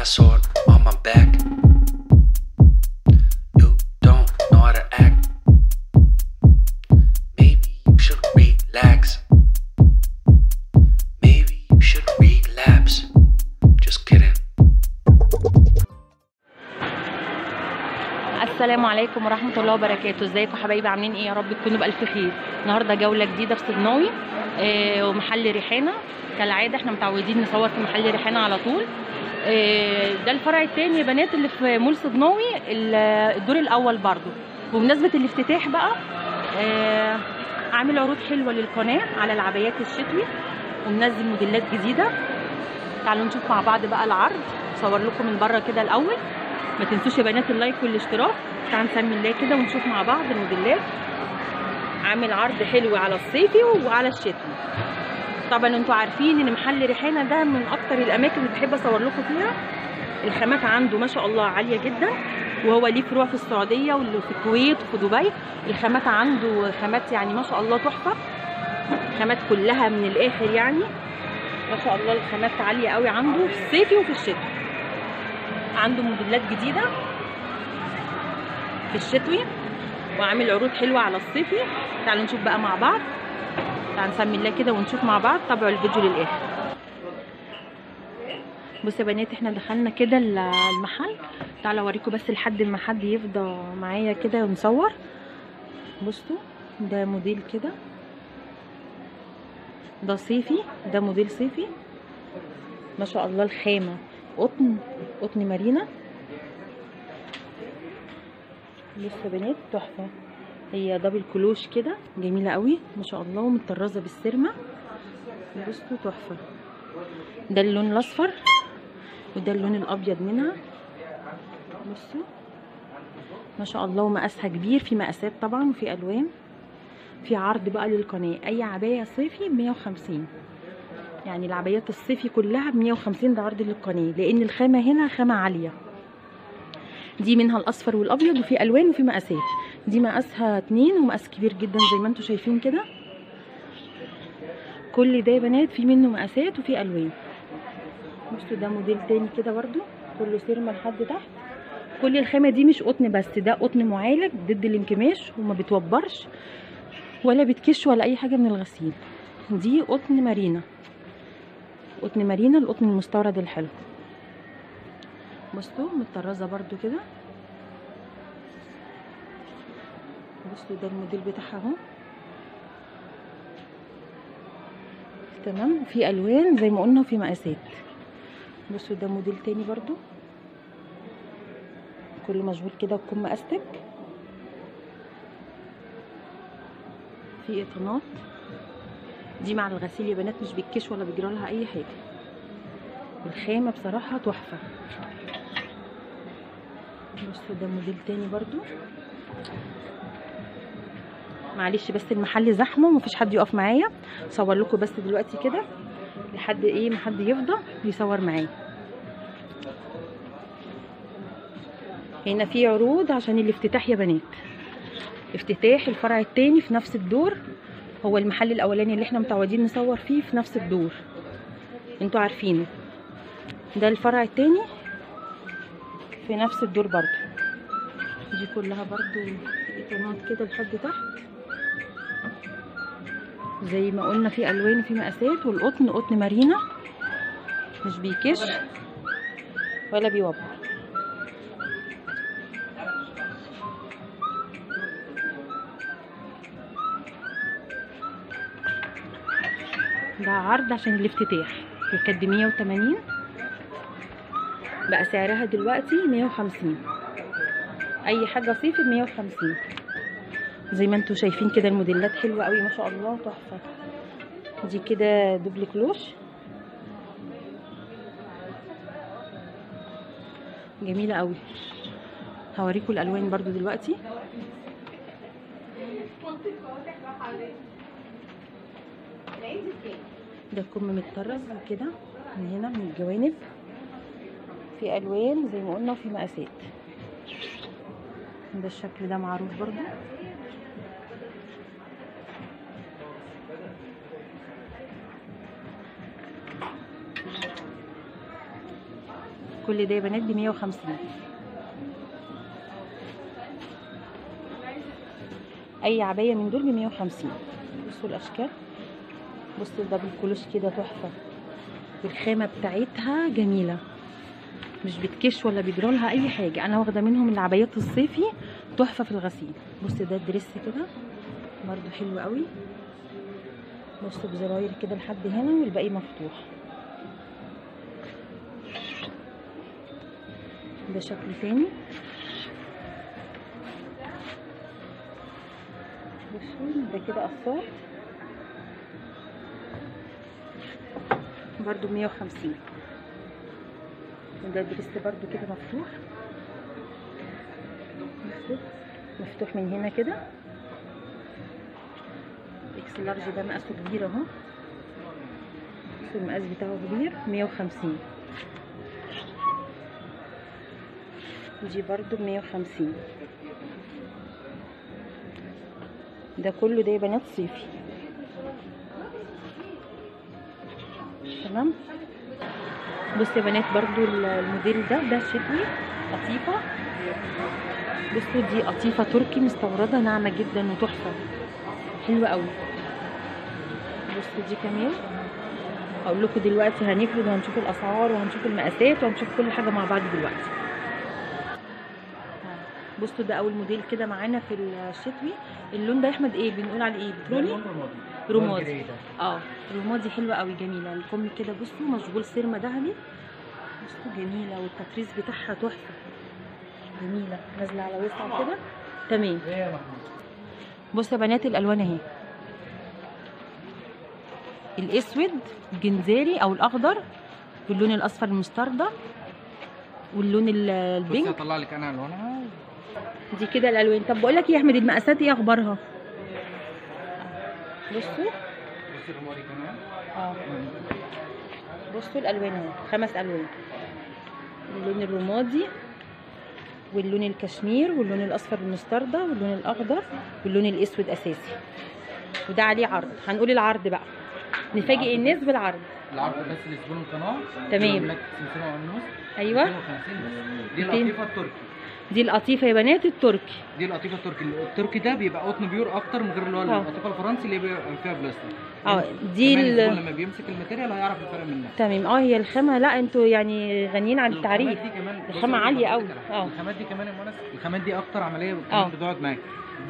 my sword on my back. You don't know how to act. Maybe you should relax. Maybe you should relapse. Just kidding. السلام عليكم ورحمة الله وبركاته. ازيكم حبايبي؟ عاملين ايه؟ يا رب تكونوا بألف خير. النهارده جولة جديدة في صدناوي ومحل ريحانة. كالعادة احنا متعودين نصور في محل ريحانة على طول. ده الفرع التاني يا بنات اللي في مول صدناوي، الدور الأول برضو. بمناسبة الافتتاح بقى عامل عروض حلوة للقناة على العبايات الشتوي ومنزل موديلات جديدة. تعالوا نشوف مع بعض بقى العرض. صور لكم من بره كده الأول. ما تنسوش يا بنات اللايك والاشتراك. تعالوا نسمي الله كده ونشوف مع بعض الموديلات. عامل عرض حلو على الصيفي وعلى الشتوي. طبعا انتوا عارفين ان محل ريحانة ده من اكتر الاماكن اللي بحب اصور لكم فيها. الخامات عنده ما شاء الله عالية جدا، وهو ليه فروع في السعودية وفي الكويت وفي دبي. الخامات عنده خامات يعني ما شاء الله تحفة. خامات كلها من الاخر يعني ما شاء الله. الخامات عالية قوي عنده في الصيفي وفي الشتوي. عنده موديلات جديدة في الشتوي وعامل عروض حلوة على الصيفي. تعالوا نشوف بقى مع بعض. تعالوا نسمي الله كده ونشوف مع بعض. تابعوا الفيديو للآخر. بصوا يا بنات احنا دخلنا كده المحل. تعالوا اوريكم بس لحد ما حد يفضى معايا كده ونصور. بصوا ده موديل كده، ده صيفي، ده موديل صيفي ما شاء الله. الخامة قطن مارينا. بصوا يا بنات تحفه. هي دبل كلوش كده جميله قوي ما شاء الله، ومتطرزه بالسرمه. بصوا تحفه. ده اللون الاصفر وده اللون الابيض منها. بصوا ما شاء الله، ومقاسها كبير. في مقاسات طبعا وفي الوان. في عرض بقى للقناه. اي عبايه صيفي ب150، يعني العبايات الصيفي كلها ب150. ده عرض للقناه لان الخامه هنا خامه عاليه. دي منها الاصفر والابيض وفي الوان وفي مقاسات. دي مقاسها 2 ومقاس كبير جدا زي ما انتم شايفين كده. كل ده يا بنات في منه مقاسات وفي الوان. بصوا ده موديل تاني كده برضو كله سيرما لحد تحت. كل الخامه دي مش قطن بس، ده قطن معالج ضد الانكماش وما بتوبرش ولا بتكش ولا اي حاجه من الغسيل. دي قطن مارينا. قطن مارينا القطن المستورد الحلو. بصوا متطرزه برضو كده. بصوا ده الموديل بتاعها اهو. تمام. في الوان زي ما قلنا وفي مقاسات. بصوا ده موديل تاني برضو كله مشغول كده بكم استك. في اطنات. دي مع الغسيل يا بنات مش بتكش ولا بيجرى لها اي حاجه. الخامه بصراحه تحفه. بصوا ده موديل تاني برضو. معلش بس المحل زحمه ومفيش حد يقف معايا. صور لكم بس دلوقتي كده لحد ما حد يفضى يصور معايا. هنا في عروض عشان الافتتاح يا بنات. افتتاح الفرع التاني في نفس الدور. هو المحل الاولاني اللي احنا متعودين نصور فيه في نفس الدور انتوا عارفينه. ده الفرع التاني في نفس الدور برضو. دي كلها برضو ايقونات كده لحد تحت زي ما قلنا. في الوان وفي مقاسات. والقطن قطن مارينا مش بيكش ولا بيوبر. ده عرض عشان الافتتاح. كانت ب180 بقى سعرها دلوقتي 150. اي حاجه صيفي ب150 زي ما انتوا شايفين كده. الموديلات حلوه قوي ما شاء الله تحفه. دي كده دبل كلوش جميله قوي. هوريكم الالوان برضو دلوقتي. ده كم متطرز كده من هنا من الجوانب. في الوان زي ما قلنا وفي مقاسات. ده الشكل ده معروف برضو. كل ده يا بنات ب 150. اي عبايه من دول ب 150. بصوا الاشكال، بصوا ده بالكلوش كده تحفه، والخامه بتاعتها جميله، مش بتكش ولا بيجرالها اي حاجه. انا واخده منهم العبايات الصيفي تحفه في الغسيل. بصوا ده الدريس كده برده حلو قوي، بصوا بزراير كده لحد هنا والباقي مفتوح. ده شكل تاني، بصوا ده كده قصار برضو 150. وده دريس برضو كده مفتوح، مفتوح من هنا كده، اكس لارج. ده مقاسه كبير اهو، المقاس بتاعه كبير 150. دي برضو 150. ده كله ده يا بنات صيفي. تمام. بصوا يا بنات برضو الموديل ده شتوي قطيفه. بصوا دي قطيفه تركي مستورده ناعمه جدا وتحفه حلوه قوي. بصوا دي كمان هقول لكم دلوقتي، هنفرد وهنشوف الاسعار وهنشوف المقاسات وهنشوف كل حاجه مع بعض دلوقتي. بصوا ده اول موديل كده معانا في الشتوي. اللون ده يا احمد ايه بنقول عليه ايه؟ بترولي رمادي. رمادي حلوه قوي جميله. الكم كده بصوا مشغول سيرما ذهبي، بصوا جميله، والتطريز بتاعها تحفه جميله، نازله على وسع كده. تمام. بصوا يا بنات الالوان اهي، الاسود الجنزيري او الاخضر، واللون الاصفر المستردة، واللون البينك. بصي هطلع لك انا الوانها دي كده الالوان. طب بقول لك ايه يا احمد، المقاسات ايه اخبارها؟ بصوا الرمادي كمان. بصوا الالوان اهي 5 الوان، اللون الرمادي واللون الكشمير واللون الاصفر المستردة واللون الاخضر واللون الاسود اساسي. وده عليه عرض، هنقول العرض بقى، نفاجئ الناس بالعرض. العرض بس لزبون القناه. تمام. ايوه. 250 بس. دي القطيفه التركي. دي القطيفه يا بنات التركي. دي القطيفه التركي ده بيبقى قطن بيور اكتر من غير اللي هو القطيفه الفرنسي اللي بيبقى فيها بلاستيك. دي لما بيمسك الماتيريال هيعرف الفرق منها. تمام. هي الخامه، لا انتوا يعني غنيين عن التعريف، الخامه عاليه قوي. الخامات دي كمان يا منى، الخامات دي اكتر عمليه بتقعد معاك.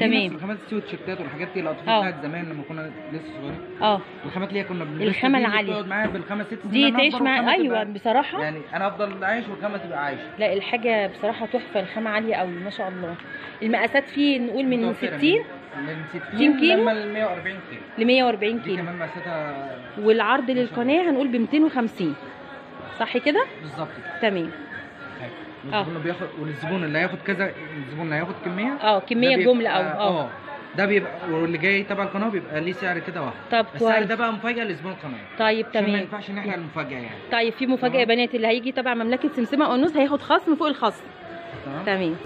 تمام. الخامات السويت شيرتات والحاجات دي القطيفه بتاعت زمان لما كنا لسه صغيرين. الخامات اللي كنا الخامه العاليه بتقعد معايا بالخمس 6 سنين دي تعيش معايا. ايوه بصراحه يعني انا افضل عايش والخامه تبقى عايشه. لا الحاجه بصراحه تحفه، الخامه عاليه قوي ما شاء الله. المقاسات فيه نقول من 60 كيلو ل 140 كيلو. ل 140 كيلو. دي كمان مقاساتها. والعرض للقناه هنقول ب 250 صح كده؟ بالظبط. تمام. والزبون بياخد، والزبون اللي هياخد كذا، الزبون اللي هياخد كميه كميه جمله او ده بيبقى، واللي جاي تبع القناه بيبقى ليه سعر كده واحد. طب السعر ده بقى مفاجاه لزبون القناه. طيب تمام. ما ينفعش نحرق المفاجاه يعني. طيب في مفاجاه يا بنات، اللي هيجي تبع مملكه سمسمه اونوس هياخد خصم فوق الخصم. تمام.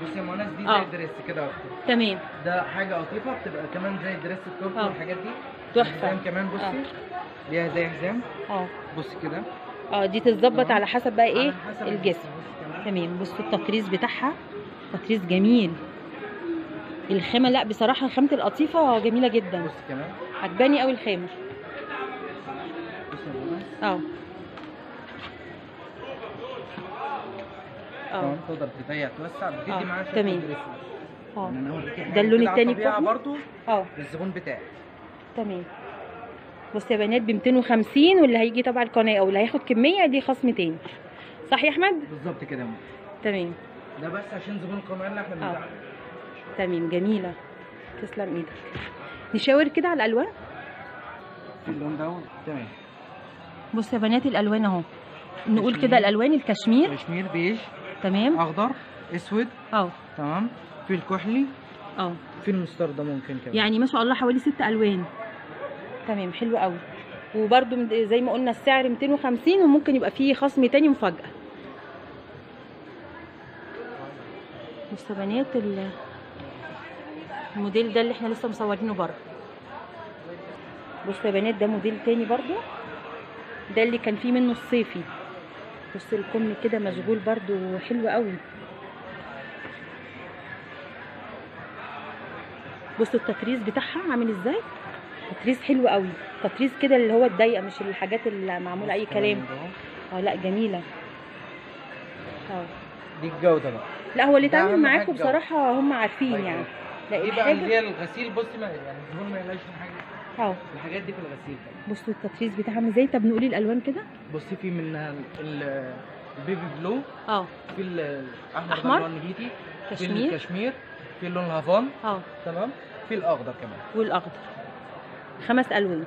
بصي يا منى دي زي الدريس كده. تمام. ده حاجه قطيفه بتبقى كمان زي الدريس التركي والحاجات دي تحفه كمان. بصي ليها زي حزام. بصي كده. دي تتظبط على حسب بقى ايه الجسم. تمام. بصوا التطريز بتاعها تطريز جميل. الخامه لا بصراحه خامه القطيفه جميله جدا. بصي كمان عجباني قوي الخامه. تقدر تضيق توسع بتدي معاها شكل. تمام. ده اللون الثاني برضه للزبون بتاعي. تمام. بص يا بنات ب 250، واللي هيجي تبع القناه او اللي هياخد كميه دي خصم تاني صح يا احمد؟ بالظبط كده. تمام. ده بس عشان زبون القناه اللي احنا بنبيعها. تمام جميله، تسلم ايدك. نشاور كده على الالوان. اللون ده تمام. بص يا بنات الالوان اهو، نقول كده الالوان: الكشمير، كشمير بيج، تمام، اخضر، اسود، تمام، في الكحلي، في المستردة ممكن كمان. يعني ما شاء الله حوالي 6 الوان. تمام حلو قوي. وبرده زي ما قلنا السعر 250، وممكن يبقى فيه خصم تاني مفاجأة. بصوا يا بنات الموديل ده اللي احنا لسه مصورينه بره. بصوا يا بنات ده موديل تاني برضو، ده اللي كان فيه منه الصيفي. بصوا الكم كده مشغول برضو حلو قوي. بصوا التطريز بتاعها عامل ازاي، تطريز حلو قوي، تطريز كده اللي هو الضيق، مش الحاجات اللي معموله اي كلام. لا جميله. دي الجوده بقى. لا هو اللي ده اتعامل أهم معاكم حاجة بصراحه هم عارفين أيوة. يعني. لا دي بقى اللي الحاجه هي الغسيل. بصي ما يعني الزبون ما يلاقيش حاجه. الحاجات دي في الغسيل كده. بصوا التطريز بتاعها عامل ازاي. طب نقولي الالوان كده. بصي في منها البيبي بلو، في الاحمر أحمر. اللي هو النبيتي، في كشمير. الكشمير، في اللون الهافان تمام، في الاخضر كمان والاخضر. 5 الوان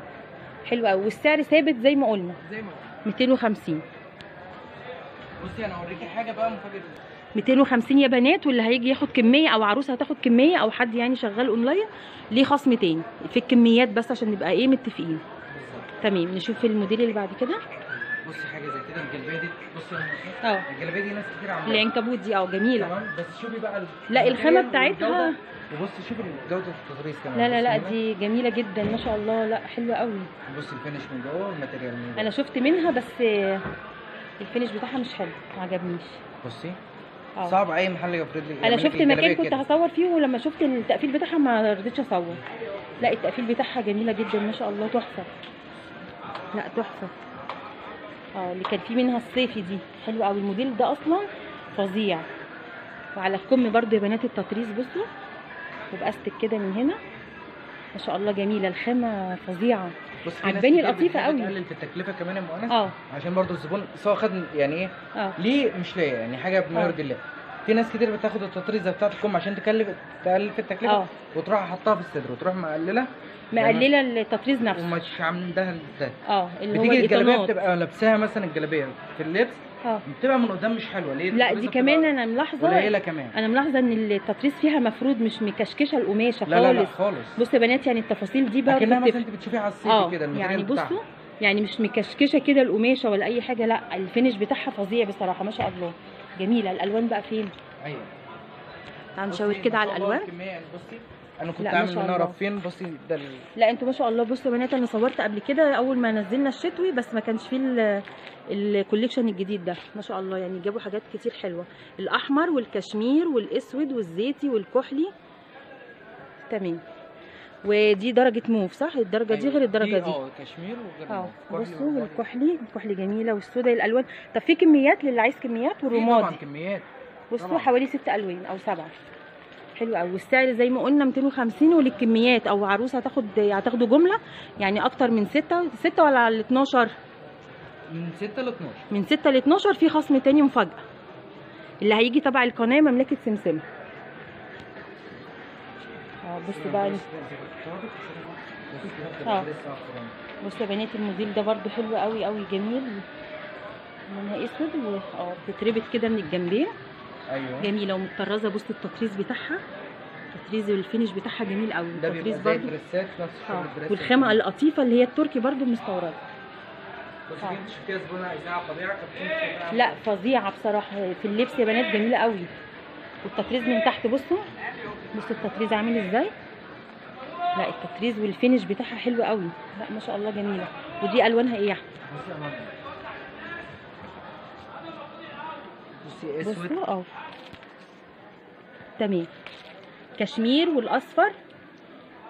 حلو قوي. والسعر ثابت زي ما قلنا زي ما 250. بصي انا اوريكي حاجه بقى مفاجاه. 250 يا بنات، واللي هيجي ياخد كميه او عروسه هتاخد كميه او حد يعني شغال اونلاين ليه خصم تاني في الكميات، بس عشان نبقى ايه متفقين. بالظبط. تمام. نشوف الموديل اللي بعد كده. بصي حاجه زي كده الجلابيه دي. بصي الجلابيه دي ناس كتير عاملاها، العنكبوت دي جميله تمام. بس شوفي بقى لا الخامه بتاعتها. وبصي شوفي جوده التطريز كمان. لا دي جميله جدا ما شاء الله. لا حلوه قوي. بصي الفينش من جوه والماتيريال من جوه. انا شفت منها بس الفينش بتاعها مش حلو، ما عجبنيش. بصي صعب اي محل يفرض لي. انا شفت مكان كنت هصور فيه، ولما شفت التقفيل بتاعها ما رضيتش اصور. لا التقفيل بتاعها جميله جدا ما شاء الله، تحفه. لا تحفه. اللي كان فيه منها الصيفي دي حلو قوي. الموديل ده اصلا فظيع. وعلى الكم برده يا بنات التطريز بصوا، وباستك كده من هنا ما شاء الله جميله. الخامه فظيعه، عجباني القطيفه قوي. تقلل في التكلفه كمان يا مؤنس. عشان برضو الزبون سواء خد يعني ايه ليه مش ليه، يعني حاجه بما يرضي الله. في ناس كتير بتاخد التطريزه بتاعت الكم عشان تقلل في التكلفه وتروح حطها في الصدر وتروح مقلله التطريز نفسه ومش عندها ده. اللي هو بتيجي الجلابيه بتبقى لابساها مثلا الجلابيه في اللبس بتبقى من قدام مش حلوه. ليه؟ لا دي كمان انا ملاحظه قليله كمان. انا ملاحظه ان التطريز فيها مفروض مش مكشكشه القماشه خالص. لا خالص. بصوا يا بنات يعني التفاصيل دي برضه كأنها مثلا انت بتشوفيها على الصيف كده يعني بصوا يعني مش مكشكشه كده القماشه ولا اي حاجه. لا الفينش بتاعها فظيع بصراحه ما شاء الله. جميله. الالوان بقى فين؟ ايوه تعالوا نشاور كده على الالوان. بصي انا كنت عامل منها رفين. بصي ده لا انتوا ما شاء الله. بصوا يا بنات انا صورت قبل كده اول ما نزلنا الشتوي، بس ما كانش فيه الكوليكشن الجديد ده ما شاء الله. يعني جابوا حاجات كتير حلوه، الاحمر والكشمير والاسود والزيتي والكحلي. تمام. ودي درجه موف صح؟ الدرجه دي غير الدرجه دي. كشمير وغير بصوا الكحلي جميله والسوداء. الالوان طب في كميات للي عايز كميات والرمادي طبعا كميات. بصوا حوالي 6 الوان او 7. حلو قوي. والسعر زي ما قلنا 250. وللكميات او عروسه هتاخدوا جمله يعني اكتر من 6 ولا على 12؟ من 6 ل 12. من 6 ل 12 في خصم تاني مفاجاه. اللي هيجي تبع القناه مملكه سمسمه. بصوا بقى بصوا يا بنات الموديل ده برده حلو قوي قوي جميل. لونها اسود بتتربط كده من الجنبين. ايوه جميله ومتطرزه. بصوا التطريز بتاعها، التطريز والفينش بتاعها جميل قوي. التطريز برده والخامه القطيفه اللي هي التركي برده مستورده. بصي انت شفتيها زبونه عايزاها على الطبيعه لا فظيعه بصراحه في اللبس يا بنات جميله قوي. والتطريز من تحت بصوا التطريز عامل ازاي. لا التطريز والفينش بتاعها حلو قوي. لا ما شاء الله جميله. ودي الوانها ايه يا احمد؟ بصي اسود. بصوا تمام. كشمير والاصفر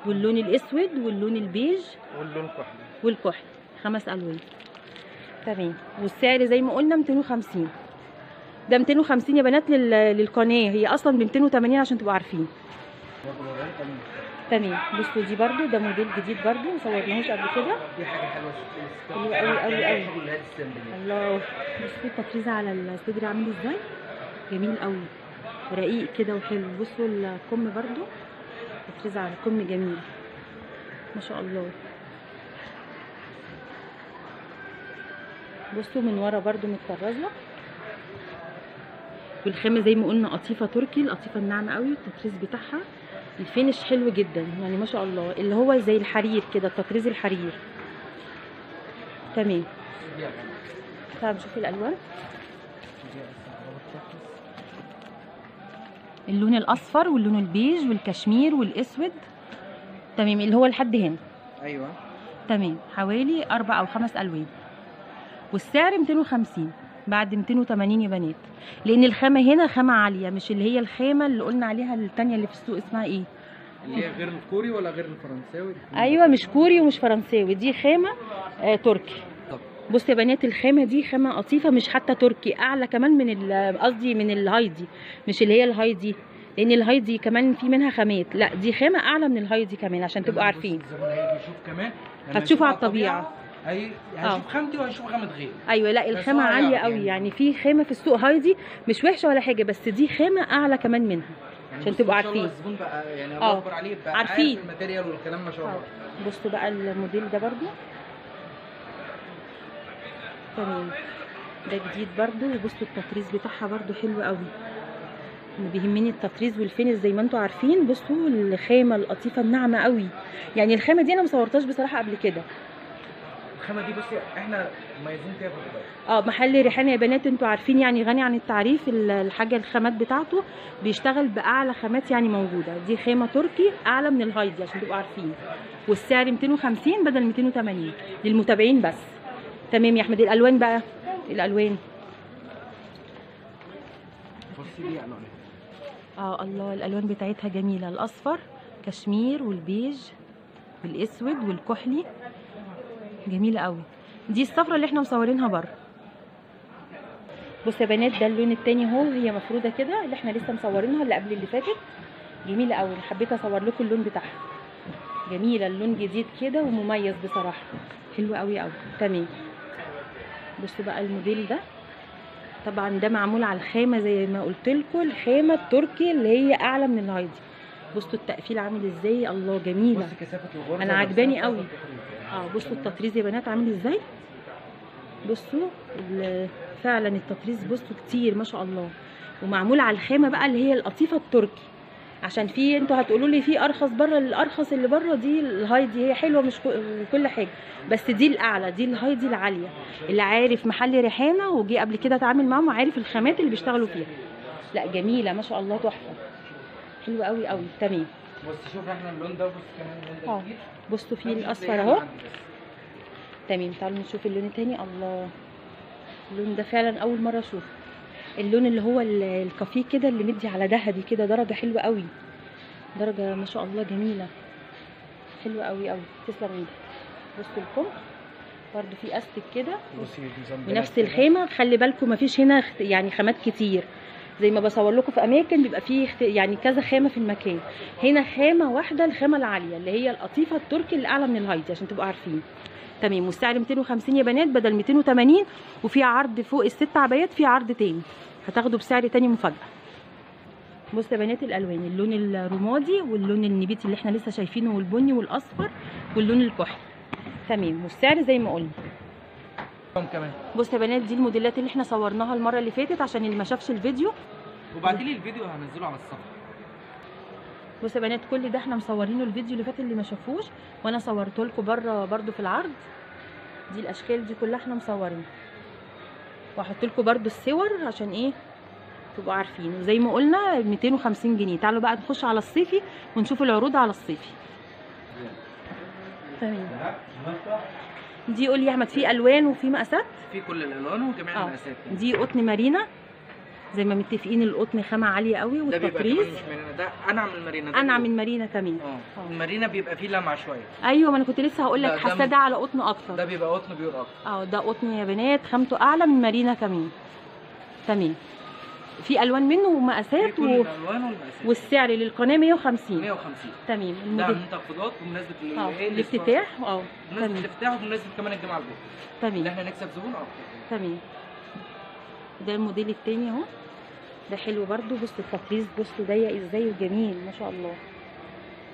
واللون الاسود واللون البيج والكحلي 5 الوان. تمام. والسعر زي ما قلنا 250. ده 250 يا بنات للقناه. هي اصلا ب 280 عشان تبقوا عارفين. تمام. بصوا دي برده ده موديل جديد برده ما صورناهوش قبل كده. دي حاجه حلوه قوي. الله. بصوا التطريز على الصدر عامل ازاي جميل قوي رقيق كده وحلو. بصوا الكم برده التطريز على الكم جميل ما شاء الله. بصوا من ورا برده متطرزه. والخامه زي ما قلنا قطيفه تركي، القطيفه الناعمه قوي. التطريز بتاعها الفينش حلو جدا يعني ما شاء الله، اللي هو زي الحرير كده، التطريز الحرير. تمام. طب نشوف الالوان. اللون الاصفر واللون البيج والكشمير والاسود. تمام. اللي هو لحد هنا. ايوه تمام. حوالي 4 أو 5 الوان. والسعر 250. بعد 280 يا بنات، لان الخامه هنا خامه عاليه، مش اللي هي الخامه اللي قلنا عليها الثانيه اللي في السوق اسمها ايه، اللي هي غير الكوري ولا غير الفرنساوي؟ ايوه مش كوري ومش فرنساوي، دي خامه تركي. بصوا يا بنات الخامه دي خامه قطيفه، مش حتى تركي، اعلى كمان من قصدي من الهايدي، مش اللي هي الهايدي، لان الهايدي كمان في منها خامات، لا دي خامه اعلى من الهايدي كمان عشان تبقوا عارفين. الزبون هيجي يشوف كمان، هتشوفوا على الطبيعه، هيشوف خامتي وهيشوف خامه غير. ايوه لا الخامه عاليه قوي، يعني في خامه في السوق هايدي مش وحشه ولا حاجه، بس دي خامه اعلى كمان منها عشان تبقوا عارفين. الزبون بقى يعني الله اكبر عليه، بقى عارفين عارف الماتيريال والكلام ما شاء الله. بصوا بقى الموديل ده برضو تمام، ده جديد برضو، وبصوا التطريز بتاعها برضو حلو قوي، بيهمني التطريز والفينش زي ما انتم عارفين. بصوا الخامه القطيفه الناعمه قوي، يعني الخامه دي انا ما صورتهاش بصراحه قبل كده. الخامه دي بصي احنا مميزين فيها في الدبي. محل ريحانه يا بنات انتوا عارفين يعني غني عن التعريف، الحاجه الخامات بتاعته بيشتغل باعلى خامات يعني موجوده، دي خامه تركي اعلى من الهايدي عشان تبقوا عارفين، والسعر 250 بدل 280 للمتابعين بس. تمام يا احمد. الالوان بقى، الالوان بصي دي الوان الله، الالوان بتاعتها جميله، الاصفر كشمير والبيج والاسود والكحلي، جميله قوي. دي الصفرة اللي احنا مصورينها بره. بصوا يا بنات ده اللون التاني اهو، هي مفروده كده اللي احنا لسه مصورينها اللي قبل اللي فاتت، جميله قوي، حبيت اصور لكم اللون بتاعها، جميله، اللون جديد كده ومميز بصراحه، حلو قوي قوي. تمام. بصوا بقى الموديل ده، طبعا ده معمول على الخامه زي ما قلت لكم، الخامه التركي اللي هي اعلى من الهايدي. بصوا التقفيل عامل ازاي، الله جميله، بصي كثافه الغرزه انا عجباني قوي. بصوا التطريز يا بنات عامل ازاي، بصوا فعلا التطريز بصوا كتير ما شاء الله، ومعمول على الخامه بقى اللي هي القطيفه التركي، عشان في انتوا هتقولوا لي في ارخص بره، الارخص اللي بره دي الهايدي، هي حلوه مش كل حاجه، بس دي الاعلى، دي الهايدي العاليه، اللي عارف محل ريحانه وجي قبل كده اتعامل معاهم وعارف الخامات اللي بيشتغلوا فيها. لا جميله ما شاء الله، تحفه، حلوه قوي قوي. تمام. بص شوف احنا اللون ده، بص كمان اللون ده جديد، بصوا فيه الاصفر اهو. تمام. تعالوا نشوف اللون التاني. الله، اللون ده فعلا اول مره اشوفه، اللون اللي هو الكافيه كده اللي مدي على ذهبي كده، درجه حلوه قوي، درجه ما شاء الله جميله، حلوه قوي قوي، تسلم ايدك. بصوا الكم برده في استك كده ونفس الخامه، خلي بالكم مفيش هنا يعني خامات كتير زي ما بصور لكم في اماكن بيبقى فيه يعني كذا خامه في المكان، هنا خامه واحده، الخامه العاليه اللي هي القطيفه التركي اللي اعلى من الهايدي عشان تبقوا عارفين. تمام. والسعر 250 يا بنات بدل 280، وفي عرض فوق الست عبايات، في عرض تاني هتاخدوا بسعر تاني مفاجاه. بصوا يا بنات الالوان، اللون الرمادي واللون النبيتي اللي احنا لسه شايفينه والبني والاصفر واللون الكحلي. تمام. والسعر زي ما قلنا كمان. بصوا يا بنات دي الموديلات اللي احنا صورناها المره اللي فاتت عشان اللي ما شافش الفيديو، وبعدين الفيديو هنزله على الصفحه. بصوا يا بنات كل ده احنا مصورينه الفيديو اللي فات اللي ما شافوش، وانا صورته لكم بره برده في العرض، دي الاشكال دي كلها احنا مصورينها، وهحط لكم برده الصور عشان ايه تبقوا عارفين. وزي ما قلنا 250 جنيه. تعالوا بقى نخش على الصيفي ونشوف العروض على الصيفي. تمام. دي قول لي يا احمد في الوان وفي مقاسات؟ في كل الالوان وجميع المقاسات. دي قطن مارينا زي ما متفقين، القطن خامه عاليه قوي، والتطريز ده بيبقى مش مارينا، ده انعم من مارينا، انعم من مارينا كمان. المارينا بيبقى فيه لمعه شويه. ايوه ما انا كنت لسه هقول لك، حاسه ده على قطن اكتر، ده بيبقى قطن بيور اكتر. ده قطن يا بنات، خامته اعلى من مارينا كمان. تمام. في الوان منه ومقاسات والسعر للقناه 150. 150. تمام. ده من تخفيضات بمناسبه الافتتاح. بمناسبه الافتتاح وبمناسبه كمان الجمعه الجايه. تمام. اللي احنا نكسب زبون. تمام. ده الموديل التاني اهو، ده حلو برده. بصوا التطريز، بصوا ضيق ازاي وجميل ما شاء الله،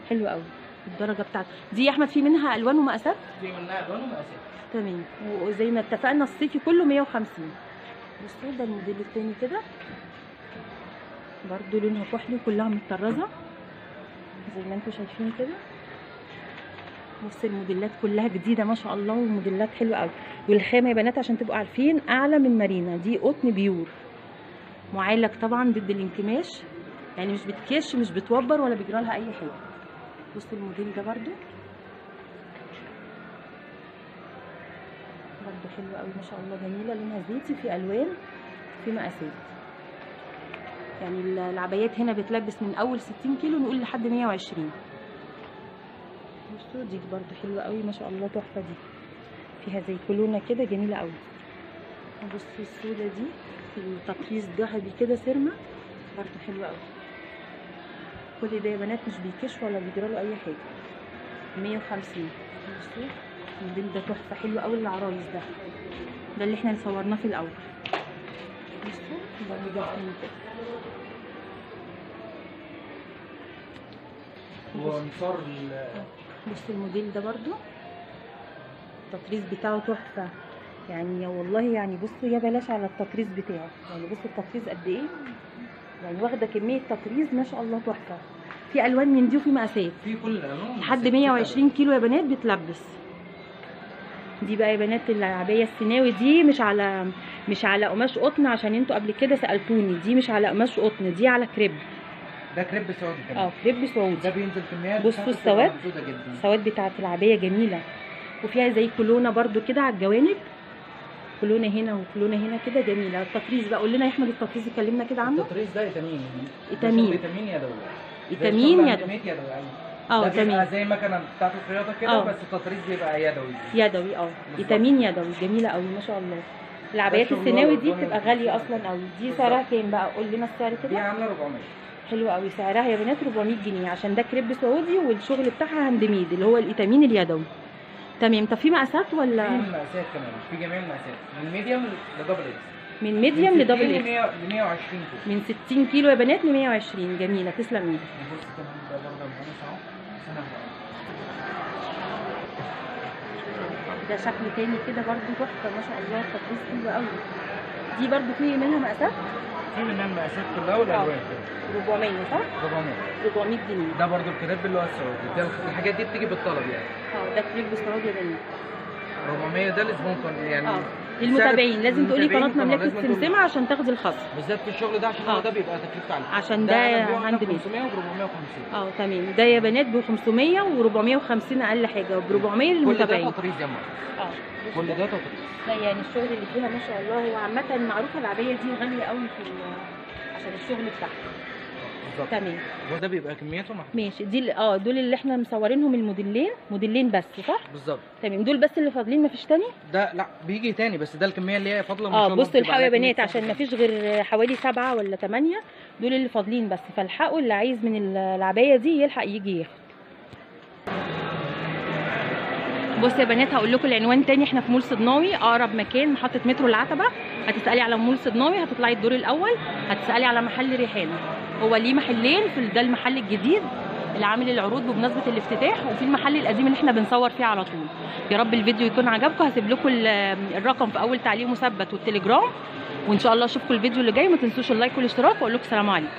حلو قوي. الدرجه بتاعته دي يا احمد في منها الوان ومقاسات؟ في منها الوان ومقاسات. تمام. وزي ما اتفقنا الصيفي كله 150. بصوا ده الموديل التاني كده برده، لونها كحلي كلها متطرزه زي ما انتم شايفين كده. بصوا الموديلات كلها جديده ما شاء الله، وموديلات حلوه قوي. والخامه يا بنات عشان تبقوا عارفين اعلى من مارينا، دي قطن بيور معالج طبعا ضد الانكماش، يعني مش بتكش مش بتوبر ولا بيجرى لها اي حاجه. بصوا الموديل ده برده حلوه قوي ما شاء الله، جميله، لونها زيتي، في الوان، في مقاسات. يعني العبايات هنا بتلبس من اول 60 كيلو نقول لحد 120. بصوا دي برضو حلوه قوي ما شاء الله، تحفه دي، فيها زي كولونه كده جميله قوي. بصوا السودا دي في التطريز ذهبي كده سيرما، برضو حلوه قوي. كل ده يا بنات مش بيكش ولا بيجراله اي حاجه. 150. بصوا الموديل ده تحفه، حلو قوي للعرايس. ده اللي احنا صورناه في الاول. بصوا برضو جاهزين كده. ونصار بصوا الموديل ده برضو التطريز بتاعه تحفه يعني والله. يعني بصوا يا بلاش على التطريز بتاعه، يعني بصوا التطريز قد ايه، يعني واخده كميه تطريز ما شاء الله تحفه. في الوان من دي وفي مقاسات، في كل الالوان لحد 120 كيلو يا بنات بتلبس. دي بقى يا بنات العبايه السيناوي دي مش على قماش قطن، عشان انتوا قبل كده سالتوني، دي مش على قماش قطن، دي على كريب. ده كريب سعودي كمان. كريب سعودي. ده بينزل كميات. بصوا السواد، السواد بتاعت العبايه جميله، وفيها زي كولونه برده كده على الجوانب، كولونه هنا وكولونه هنا كده جميله. التطريز بقى قول لنا يا احمد، التطريز اتكلمنا كده عنه. التطريز ده ايتامين. ايتامين يدوي. ايتامين يدوي. تمام. زي المكنه بتاعت الخياطه كده، بس التطريز بيبقى يدوي. ايتامين يدوي جميله قوي ما شاء الله. العبايات السيناوي دي بتبقى غاليه اصلا قوي. دي سعرها كام بقى؟ قول لنا السعر كده. دي عامله 400. حلوه قوي سعرها يا بنات، 400 جنيه، عشان ده كريب سعودي والشغل بتاعها هاند ميد اللي هو الايتامين اليدوي. تمام. طب في مقاسات ولا؟ في مقاسات كمان، في جميع المقاسات، من ميديوم لدبل اكس. من ميديوم لدبل اكس. ل 120 كيلو. من 60 كيلو يا بنات ل 120. جميله، تسلم ايدك. بص كمان ده برضه القماش اهو. ده شكل تاني كده برضه تحفه ما شاء الله، التطريز حلو قوي. دي برضه في منها مقاسات؟ في منها المقاسات كلها والالوان كده. 400 صح؟ 400 جنيه. ده برضه الكريب اللي هو السعودي، الحاجات دي بتيجي بالطلب يعني. ده كريب سعودي يا بنات. 400 ده الزبون يعني. المتابعين لازم تقولي قناه مملكه سمسمه عشان تاخدي الخصم. بالذات في الشغل ده، عشان هو ده بيبقى تكلفته عاليه. عشان ده عند مين؟ 500 و450. تمام. ده يا بنات ب 500 و450 اقل حاجه، وب 400 للمتابعين. كل ده تطريز يا ماما. كل ده تطريز. لا يعني الشغل اللي فيها ما شاء الله. هو عامه معروفه العبايه دي غاليه قوي عشان الشغل بتاعها. بالظبط. تمام. وده بيبقى كميته محدوده. ماشي. دي دول اللي احنا مصورينهم موديلين بس صح؟ بالظبط. تمام. دول بس اللي فاضلين، مفيش تاني؟ ده لا بيجي تاني، بس ده الكميه اللي هي فاضله ما شاء الله. بصوا الحقوا يا بنات، عشان مفيش غير حوالي 7 ولا 8 دول اللي فاضلين بس، فالحقوا اللي عايز من العبايه دي يلحق يجي ياخد. بصوا يا بنات هقول لكم العنوان تاني. احنا في مول صدناوي، اقرب مكان محطه مترو العتبه. هتسالي على مول صدناوي، هتطلعي الدور الاول، هتسالي على محل ريحانه. هو ليه محلين، ده المحل الجديد اللي عامل العروض بمناسبه الافتتاح، وفي المحل القديم اللي احنا بنصور فيه على طول. يا رب الفيديو يكون عجبكم. هسيب لكم الرقم في اول تعليق مثبت والتليجرام، وان شاء الله اشوفكم الفيديو اللي جاي. ما تنسوش اللايك والاشتراك، واقول لكم سلام عليكم.